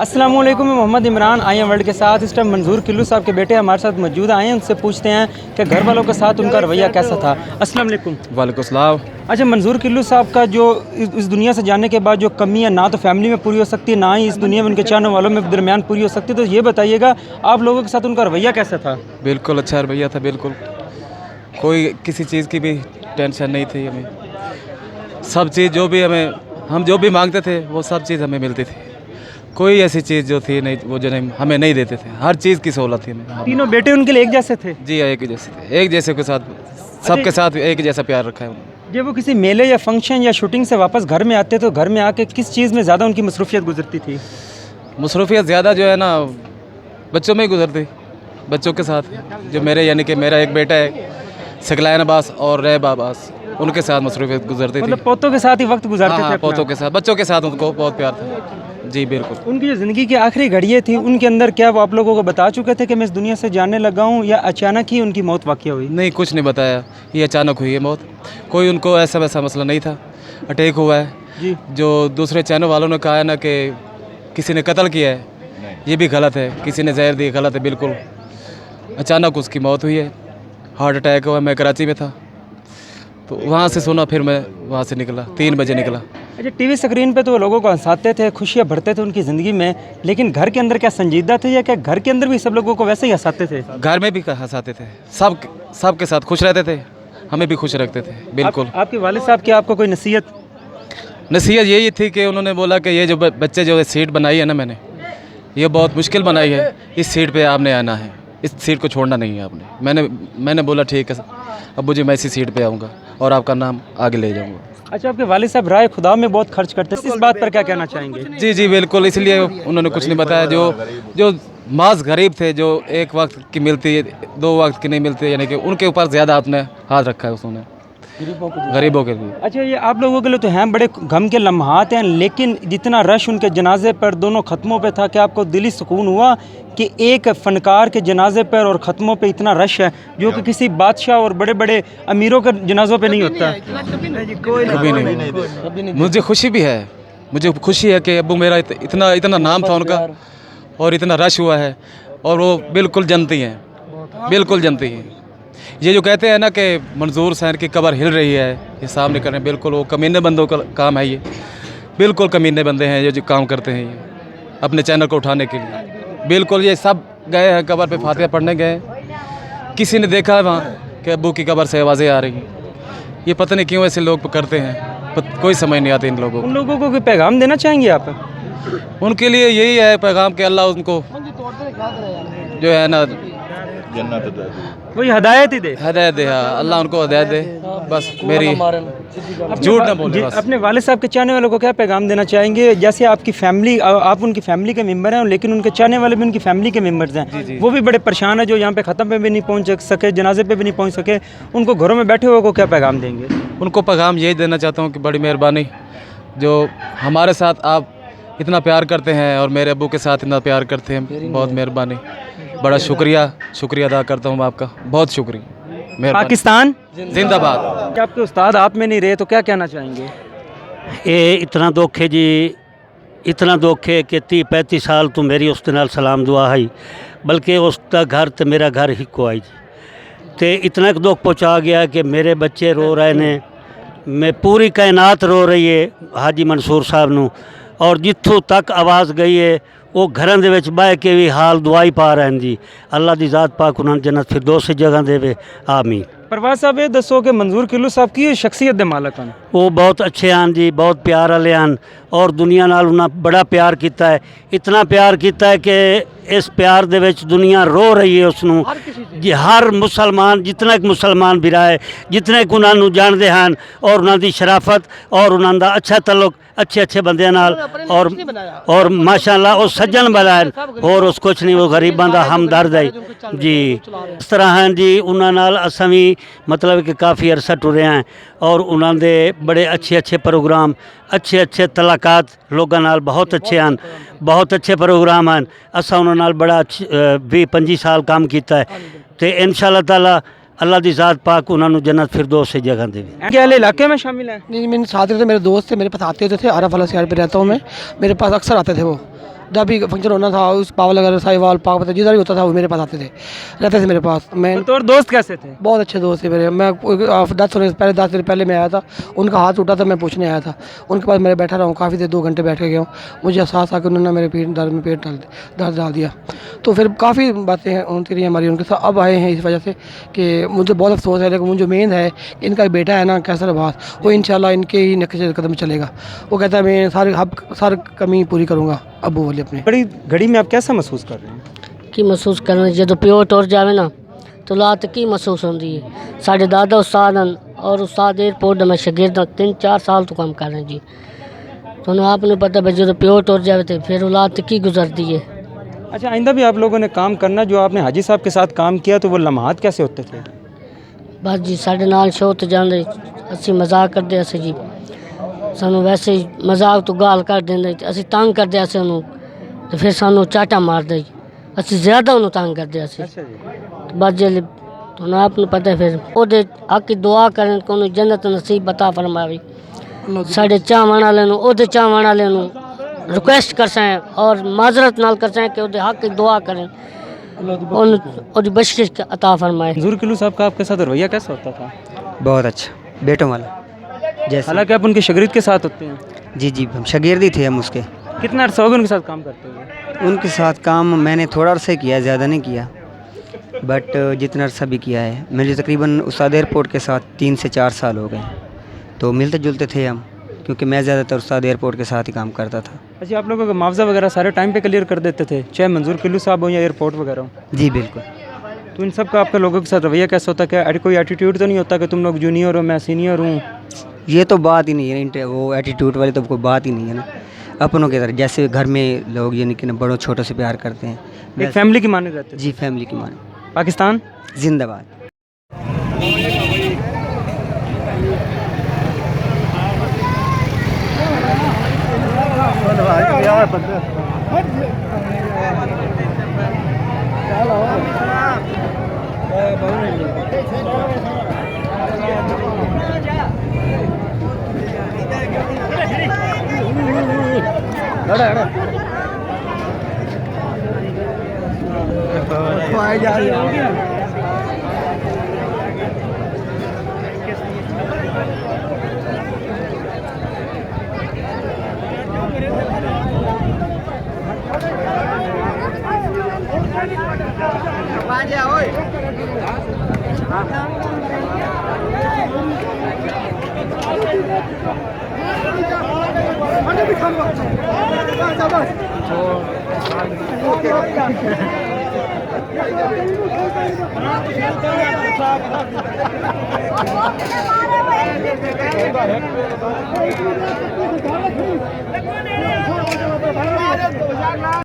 अस्सलाम वालेकुम, मैं Mohammad Imran I am world के साथ इस टाइम मंजूर किल्लू साहब के बेटे हमारे साथ मौजूद आए हैं। उनसे पूछते हैं कि घर वालों के साथ उनका रवैया कैसा था। अस्सलाम वालेकुम। वालेकुम सलाम। अच्छा, मंजूर किल्लू साहब का जो इस दुनिया से जाने के बाद जो कमी है ना तो फैमिली में पूरी हो सकती, ना ही इस दुनिया में उनके चाहने वालों में दरमियान पूरी हो सकती, तो ये बताइएगा आप लोगों के साथ उनका रवैया कैसा था? बिल्कुल अच्छा रवैया था, बिल्कुल कोई किसी चीज़ की भी टेंशन नहीं थी हमें। सब चीज़ जो भी हम जो भी मांगते थे वो सब चीज़ हमें मिलती थी। कोई ऐसी चीज़ जो थी नहीं वो जो नहीं हमें नहीं देते थे, हर चीज़ की सहूलत थी हमें। तीनों बेटे उनके लिए एक जैसे थे? जी एक ही जैसे थे, एक जैसे के साथ सबके साथ एक ही जैसा प्यार रखा है उन्होंने। जब वो किसी मेले या फंक्शन या शूटिंग से वापस घर में आते तो घर में आके किस चीज़ में ज़्यादा उनकी मसरूफियत गुजरती थी? मसरूफियत ज़्यादा जो है ना बच्चों में ही गुजरती, बच्चों के साथ। जो मेरे यानी कि मेरा एक बेटा है सकलैन अब्बास और रैब अब्बास, उनके साथ मसरूफियत गुजरती थी। मतलब पोतों के साथ ही वक्त गुजारते थे? पोतों के साथ, बच्चों के साथ उनको बहुत प्यार था। जी बिल्कुल। उनकी जो ज़िंदगी की आखिरी घड़ियाँ थी उनके अंदर क्या वो आप लोगों को बता चुके थे कि मैं इस दुनिया से जाने लगा हूँ, या अचानक ही उनकी मौत वाक़या हुई? नहीं, कुछ नहीं बताया, ये अचानक हुई है मौत। कोई उनको ऐसा वैसा मसला नहीं था, अटैक हुआ है जी। जो दूसरे चैनल वालों ने कहा है ना कि किसी ने कत्ल किया है, ये भी गलत है। किसी ने जहर दी, गलत है बिल्कुल। अचानक उसकी मौत हुई है, हार्ट अटैक हुआ। मैं कराची में था तो वहाँ से सुना, फिर मैं वहाँ से निकला, 3 बजे निकला। अच्छा, टीवी स्क्रीन पे तो वो लोगों को हंसाते थे, खुशियाँ भरते थे उनकी ज़िंदगी में, लेकिन घर के अंदर क्या संजीदा थे, या क्या घर के अंदर भी सब लोगों को वैसे ही हंसाते थे? घर में भी हंसाते थे, सब के साथ खुश रहते थे, हमें भी खुश रखते थे बिल्कुल। आपके वालिद साहब की आपको कोई नसीहत? नसीहत यही थी कि उन्होंने बोला कि ये जो बच्चे जो सीट बनाई है ना मैंने, ये बहुत मुश्किल बनाई है, इस सीट पे आपने आना है, इस सीट को छोड़ना नहीं है आपने। मैंने बोला ठीक है अब्बू जी, मैं इसी सीट पे आऊँगा और आपका नाम आगे ले जाऊँगा। अच्छा, आपके वालिद साहब राय खुदा में बहुत खर्च करते हैं, इस बात पर क्या कहना चाहेंगे? जी जी बिल्कुल, इसलिए उन्होंने कुछ नहीं बताया। जो मास गरीब थे, जो एक वक्त की मिलती, 2 वक्त की नहीं मिलती, यानी कि उनके ऊपर ज़्यादा आपने हाथ रखा है उन्होंने, गरीबों के लिए। अच्छा, ये आप लोगों के लिए तो हैं बड़े गम के लम्हात हैं, लेकिन जितना रश उनके जनाजे पर दोनों ख़त्मों पे था, क्या आपको दिली सुकून हुआ कि एक फ़नकार के जनाजे पर और ख़त्मों पे इतना रश है जो कि किसी बादशाह और बड़े बड़े अमीरों के जनाजों पे नहीं होता? कभी नहीं। मुझे खुशी भी है, मुझे खुशी है कि अब्बू मेरा इतना नाम था उनका और इतना रश हुआ है, और वो बिल्कुल जनती हैं, बिल्कुल जनती हैं। ये जो कहते हैं ना कि मंजूर सैन की कब्र हिल रही है, ये सामने कर रहे हैं, बिल्कुल वो कमीने बंदों का काम है। ये बिल्कुल कमीने बंदे हैं जो काम करते हैं ये अपने चैनल को उठाने के लिए। बिल्कुल ये सब गए हैं कब्र पे, फातिहा पढ़ने गए। किसी ने देखा है वहाँ कि अब्बू की कब्र से आवाज़ें आ रही हैं। ये पता नहीं क्यों ऐसे लोग करते हैं, कोई समझ नहीं आती इन लोगों को। उन लोगों को कोई पैगाम देना चाहेंगे आप? उनके लिए यही है पैगाम कि अल्लाह उनको जो है ना वही हदायत ही दे, हदायत दे। हाँ, अल्लाह उनको हदायत दे, बस मेरी झूठ ना बोले बस। अपने वालिद साहब के चाहने वालों को क्या पैगाम देना चाहेंगे? जैसे आपकी फैमिली, आप उनकी फैमिली के मेंबर हैं, लेकिन उनके चाहने वाले भी उनकी फैमिली के मेंबर्स हैं, वो भी बड़े परेशान है, जो यहाँ पे ख़त्म पे भी नहीं पहुँच सके, जनाजे पे भी नहीं पहुँच सके, उनको घरों में बैठे हुए को क्या पैगाम देंगे? उनको पैगाम यही देना चाहता हूँ कि बड़ी मेहरबानी, जो हमारे साथ आप इतना प्यार करते हैं और मेरे अब्बू के साथ इतना प्यार करते हैं, बहुत मेहरबानी, बड़ा शुक्रिया अदा करता हूँ आपका, बहुत शुक्रिया। पाकिस्तान जिंदाबाद। क्या आपके उस्ताद आप में नहीं रहे तो क्या कहना चाहेंगे? ये इतना दुख है जी, इतना दुख है कि 30-35 साल तो मेरी उस नाल सलाम दुआ है, बल्कि उसका घर तो मेरा घर ही को आई जी, तो इतना दुख पहुँचा गया कि मेरे बच्चे रो रहे ने, मैं पूरी कायनात रो रही है हाजी मंसूर साहब नू, और जित्थों तक आवाज़ गई है वो घरों दे विच बह के भी हाल दुआई पा रहे हैं जी। अल्लाह दी ज़ात पाक उन्होंने जन्नत फिरदौस से जगह देवे, आमीन। परवाज़ साहब ये दसो कि मंजूर किल्लू साहब की शख्सियत दे मालक हैं? वो बहुत अच्छे हैं जी, बहुत प्यार वाले हैं, और दुनिया नाल उन्हें बड़ा प्यार किया है, इतना प्यार किया है कि इस प्यार दे विच दुनिया रो रही है उसनू जी। हर मुसलमान, जितना एक मुसलमान भी रहा है, जितने कि उन्होंने जानते हैं, और उन्होंने शराफत और उन्होंने अच्छा तल्लुक अच्छे बंदे नाल, और माशाअल्लाह वो सज्जन बना है, और उस कुछ नहीं, वो गरीबां दा हमदर्द है जी। इस तरह हैं जी, उन्होंने असां भी मतलब कि काफ़ी अरसा टुरे हैं, और उन्होंने बड़े अच्छे प्रोग्राम, अच्छे तलाकात लोगों नाल बहुत अच्छे हैं, बहुत अच्छे प्रोग्राम हैं। असां उन्होंने नाल बड़ा 20-25 साल काम किया है, तो इंशाअल्लाह ताला अल्लाह दी ज़ात पाक उन्होंने जन्नत फिरदौस से जगह देवे। क्या इलाके में शामिल है? नहीं, मेरे साथ रहते, मेरे दोस्त थे, मेरे पास आते थे, आरफ वाला शहर पे रहता हूँ मैं, मेरे पास अक्सर आते थे वो। जब भी फंक्शन होना था उस पावल वगैरह साहिवाल पाक पता जिधर भी होता था वो मेरे पास आते थे, रहते थे मेरे पास। मैं तो और दोस्त कैसे थे? बहुत अच्छे दोस्त थे मेरे। मैं 10 होने से पहले 10 दिन पहले मैं आया था, उनका हाथ टूटा था, मैं पूछने आया था उनके पास। मैं बैठा रहा हूँ काफ़ी देर, 2 घंटे बैठ के गया हूँ। मुझे एहसास आ कि उन्होंने मेरे पेट दर्द में दर्द डाल दिया। तो फिर काफ़ी बातें होती रही हमारी उनके साथ। अब आए हैं इस वजह से कि मुझे बहुत अफसोस है, लेकिन मुझे मेन है कि इनका बेटा है ना कैसर अब्बास, वो इंशाल्लाह इनके ही नक्शे कदम चलेगा। वो कहता है मैं सारी कमी पूरी करूँगा अबू वाली अपने। बड़ी घड़ी में आप कैसा महसूस कर रहे हैं? की महसूस करना जो प्यो टुर जाए ना तो लात की महसूस होती है। साढ़े दादा उस्ताद हैं और उस्ताद एयरपोर्ट में शागिर्द 3-4 साल तो काम कर रहे हैं जी। तो आपने पता भाई जो प्यो टुर जाए तो फिर औलाद की गुजरती है। अच्छा, आइंदा भी आप लोगों ने काम करना, जो आपने हाजी साहब के साथ काम किया तो वो लम्हात कैसे होते थे? बस जी साढ़े नाल शो तो जाते असी मजाक करते अस जी, सानू वैसे ही मजाक तो गाल कर देंगे, असी तंग करते अस उन्होंने तो फिर सानू चाटा मारते जी, असी ज़्यादा उन्होंने तंग करते असी। बस जल्दी तो आपने पता है फिर ओदे हक की दुआ करें को जन्नत नसीब बता फरमावे। साढ़े चावन वाले ओदे चावन वाले रिक्वेस्ट कर सकें और माजरत नाल कर सकें कि ओदे हक की दुआ करें और बख्शिश अता फरमाए। मंजूर किलू साहब का आपके साथ रवैया कैसा होता था? बहुत अच्छा, बेटों वाला जैसे। हालांकि आप उनके शागिर्द के साथ होते हैं। जी जी, हम शागिर्द ही थे हम उसके। कितना अर्सा हो गया उनके साथ काम करते हुए? उनके साथ काम मैंने थोड़ा अरसा किया, ज़्यादा नहीं किया, बट जितना अरसा भी किया है मेरे तकरीबन उस्ताद एयरपोर्ट के साथ 3 से 4 साल हो गए। तो मिलते जुलते थे हम, क्योंकि मैं ज़्यादातर उस्ताद एयरपोर्ट के साथ ही काम करता था। अच्छा, आप लोगों का मुआवजा वगैरह सारे टाइम पे क्लियर कर देते थे, चाहे मंजूर किलू साहब हो या एयरपोर्ट वगैरह हो? जी बिल्कुल। तो इन सब का आपके लोगों के साथ रवैया कैसा होता? क्या कोई एटीट्यूड तो नहीं होता कि तुम लोग जूनियर हो मैं सीनियर हूँ? ये तो बात ही नहीं है, वो एटीट्यूड वाली तो कोई बात ही नहीं है ना। अपनों के तरह जैसे घर में लोग यानी कि बड़ों छोटों से प्यार करते हैं, एक फैमिली की माने रहते थे। जी फैमिली की मान। पाकिस्तान जिंदाबाद।